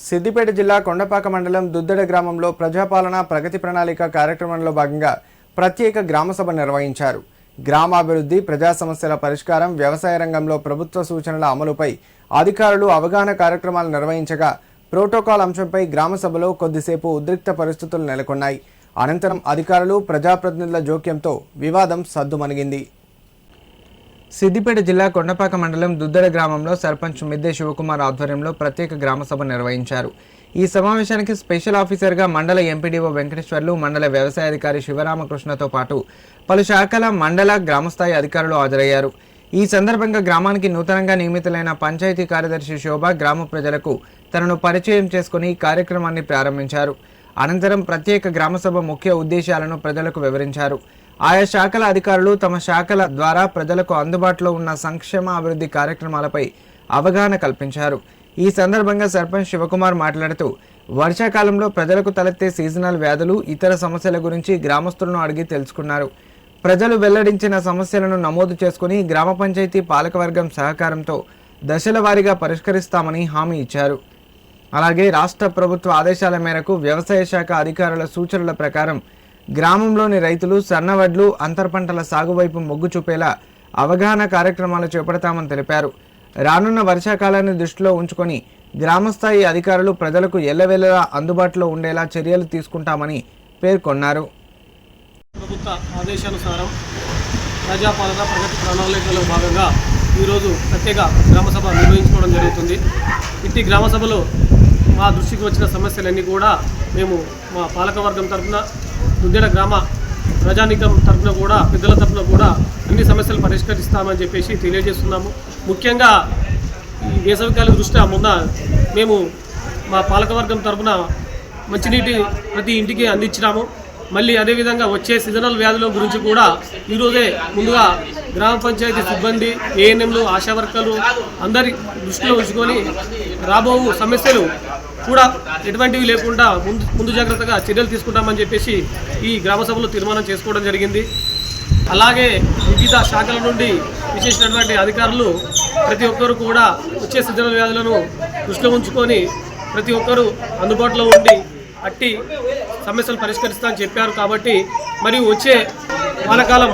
సిద్దిపేట జిల్లా కొండపాక మండలం దుద్దెడ గ్రామంలో ప్రజాపాలన ప్రగతి ప్రణాళిక కార్యక్రమంలో భాగంగా ప్రత్యేక గ్రామసభ నిర్వహించారు. గ్రామాభివృద్ధి, ప్రజా సమస్యల పరిష్కారం, వ్యవసాయ రంగంలో ప్రభుత్వ సూచనల అమలుపై అధికారులు అవగాహన కార్యక్రమాలు నిర్వహించగా ప్రోటోకాల్ అంశంపై గ్రామసభలో కొద్దిసేపు ఉద్రిక్త పరిస్థితులు నెలకొన్నాయి. అనంతరం అధికారులు, ప్రజాప్రతినిధుల జోక్యంతో వివాదం సద్దుమణిగింది. సిద్దిపేట జిల్లా కొండపాక మండలం దుద్దెడ గ్రామంలో సర్పంచ్ మిద్దె శివకుమార్ ఆధ్వర్యంలో ప్రత్యేక గ్రామసభ నిర్వహించారు. ఈ సమావేశానికి స్పెషల్ ఆఫీసర్గా మండల ఎంపీడీఓ వెంకటేశ్వర్లు, మండల వ్యవసాయ అధికారి శివరామకృష్ణతో పాటు పలు శాఖల మండల గ్రామస్థాయి అధికారులు హాజరయ్యారు. ఈ సందర్భంగా గ్రామానికి నూతనంగా నియమితులైన పంచాయతీ కార్యదర్శి శోభ గ్రామ ప్రజలకు తనను పరిచయం చేసుకుని కార్యక్రమాన్ని ప్రారంభించారు. అనంతరం ప్రత్యేక గ్రామసభ ముఖ్య ఉద్దేశాలను ప్రజలకు వివరించారు. ఆయా శాఖల అధికారులు తమ శాఖల ద్వారా ప్రజలకు అందుబాటులో ఉన్న సంక్షేమ అభివృద్ధి కార్యక్రమాలపై అవగాహన కల్పించారు. ఈ సందర్భంగా సర్పంచ్ శివకుమార్ మాట్లాడుతూ వర్షాకాలంలో ప్రజలకు తలెత్తే సీజనల్ వ్యాధులు, ఇతర సమస్యల గురించి గ్రామస్తులను అడిగి తెలుసుకున్నారు. ప్రజలు వెల్లడించిన సమస్యలను నమోదు చేసుకుని గ్రామ పంచాయతీ పాలకవర్గం సహకారంతో దశల వారీగా పరిష్కరిస్తామని హామీ ఇచ్చారు. అలాగే రాష్ట్ర ప్రభుత్వ ఆదేశాల మేరకు వ్యవసాయ శాఖ అధికారుల సూచనల ప్రకారం గ్రామంలోని రైతులు సన్నవడ్లు, అంతర్ పంటల సాగు వైపు మొగ్గు చూపేలా అవగాహన కార్యక్రమాలు చేపడతామని తెలిపారు. రానున్న వర్షాకాలాన్ని దృష్టిలో ఉంచుకొని గ్రామస్థాయి అధికారులు ప్రజలకు ఎల్లవేళలా అందుబాటులో ఉండేలా చర్యలు తీసుకుంటామని పేర్కొన్నారు. ప్రభుత్వ ఆదేశానుసారం ప్రజాపాలన ప్రగతి ప్రణాళికలో భాగంగా ఈరోజు ప్రత్యేక గ్రామసభ నిర్వహించుకోవడం జరుగుతుంది. ఇట్టి గ్రామసభలో మా దృష్టికి వచ్చిన సమస్యలన్నీ కూడా మేము మా పాలకవర్గం తరఫున, దుద్దెడ గ్రామ ప్రజానీకం తరఫున కూడా, పెద్దల తరఫున కూడా అన్ని సమస్యలు పరిష్కరిస్తామని చెప్పేసి తెలియజేస్తున్నాము. ముఖ్యంగా ఈ వేసవికాల దృష్ట్యా మొన్న మేము మా పాలకవర్గం తరఫున మంచినీటి ప్రతి ఇంటికి అందించినాము. మళ్ళీ అదేవిధంగా వచ్చే సీజనల్ వ్యాధుల గురించి కూడా ఈరోజే ముందుగా గ్రామ పంచాయతీ సిబ్బంది, ఏఎన్ఎంలు, ఆశా వర్కర్లు అందరి దృష్టిలో ఉంచుకొని రాబో సమస్యలు కూడా ఎటువంటివి లేకుండా ముందు జాగ్రత్తగా చర్యలు తీసుకుంటామని చెప్పేసి ఈ గ్రామసభలో తీర్మానం చేసుకోవడం జరిగింది. అలాగే వివిధ శాఖల నుండి విశేషమైనటువంటి అధికారులు ప్రతి ఒక్కరు కూడా వచ్చే సీజనల్ వ్యాధులను దృష్టిలో ఉంచుకొని ప్రతి ఒక్కరూ అందుబాటులో ఉండి అట్టి సమస్యలు పరిష్కరిస్తామని చెప్పారు. కాబట్టి మరియు వచ్చే వానాకాలం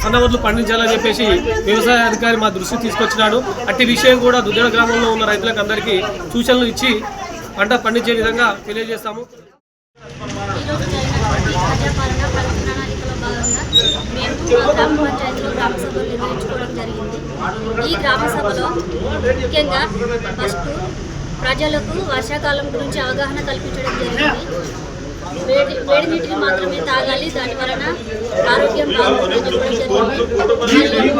సన్నవడ్లు పండించాలని చెప్పేసి వ్యవసాయ అధికారి మా దృష్టికి తీసుకొచ్చినాడు. అట్టి విషయం కూడా దుద్దెడ గ్రామంలో ఉన్న రైతులకు అందరికీ సూచనలు ఇచ్చి పంట పండించే విధంగా తెలియజేస్తాము. గ్రామ పంచాయతీలో గ్రామ సభలు నిర్వహించుకోవడం జరిగింది. ఈ గ్రామ సభలో ముఖ్యంగా ఫస్ట్ ప్రజలకు వర్షాకాలం గురించి అవగాహన కల్పించడం జరిగింది. వేడి నీటిని మాత్రమే తాగాలి, దాని వలన ఆరోగ్యం బాగుంటుందని చెప్పడం జరిగింది.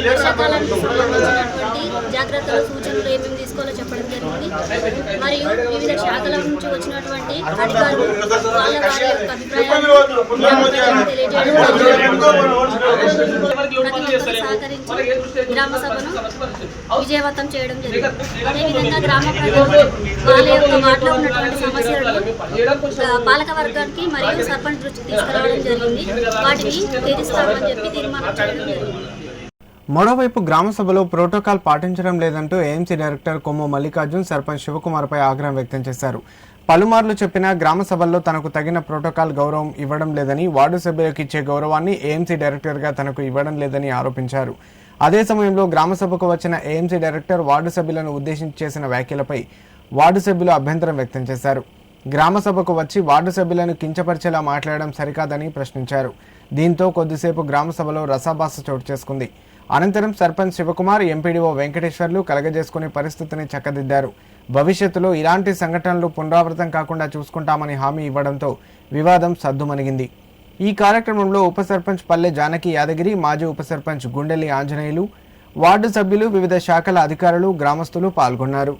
వర్షాకాలానికి సంబంధించినటువంటి జాగ్రత్తల సూచనలు ఏమేమి తీసుకోవాలో చెప్పడం జరిగింది. మరియు వివిధ శాఖల నుంచి వచ్చినటువంటి అధికారులు వాళ్ళ వారి యొక్క అభిప్రాయాలు తెలియజేయడం సహకరించి గ్రామ సభను విజయవంతం చేయడం జరిగింది. అదేవిధంగా గ్రామ ప్రజలు వాళ్ళ యొక్క వాటిలో ఉన్నటువంటి సమస్యలను పాలక వర్గానికి మరియు సర్పంచ్ దృష్టికి తీసుకురావడం జరిగింది. వాటిని తీరుస్తామని చెప్పి తీర్మానం చేయడం జరిగింది. మరోవైపు గ్రామసభలో ప్రోటోకాల్ పాటించడం లేదంటూ ఏఎంసీ డైరెక్టర్ కొమ్ము మల్లికార్జున్ సర్పంచ్ శివకుమార్పై ఆగ్రహం వ్యక్తం చేశారు. పలుమార్లు చెప్పినా గ్రామ సభల్లో తనకు తగిన ప్రోటోకాల్ గౌరవం ఇవ్వడం లేదని, వార్డు సభ్యులకు ఇచ్చే గౌరవాన్ని ఏఎంసీ డైరెక్టర్గా తనకు ఇవ్వడం లేదని ఆరోపించారు. అదే సమయంలో గ్రామసభకు వచ్చిన ఏఎంసీ డైరెక్టర్ వార్డు సభ్యులను ఉద్దేశించి చేసిన వ్యాఖ్యలపై వార్డు సభ్యులు అభ్యంతరం వ్యక్తం చేశారు. గ్రామ సభకు వచ్చి వార్డు సభ్యులను కించపరిచేలా మాట్లాడడం సరికాదని ప్రశ్నించారు. దీంతో కొద్దిసేపు గ్రామ సభలో రసాభాస చోటు చేసుకుంది. అనంతరం సర్పంచ్ శివకుమార్, ఎంపీడీఓ వెంకటేశ్వర్లు కలగజేసుకుని పరిస్థితిని చక్కదిద్దారు. భవిష్యత్తులో ఇలాంటి సంఘటనలు పునరావృతం కాకుండా చూసుకుంటామని హామీ ఇవ్వడంతో వివాదం సద్దుమణిగింది. ఈ కార్యక్రమంలో ఉప సర్పంచ్ పల్లె జానకి యాదగిరి, మాజీ ఉప సర్పంచ్ గుండెల్లి ఆంజనేయులు, వార్డు సభ్యులు, వివిధ శాఖల అధికారులు, గ్రామస్తులు పాల్గొన్నారు.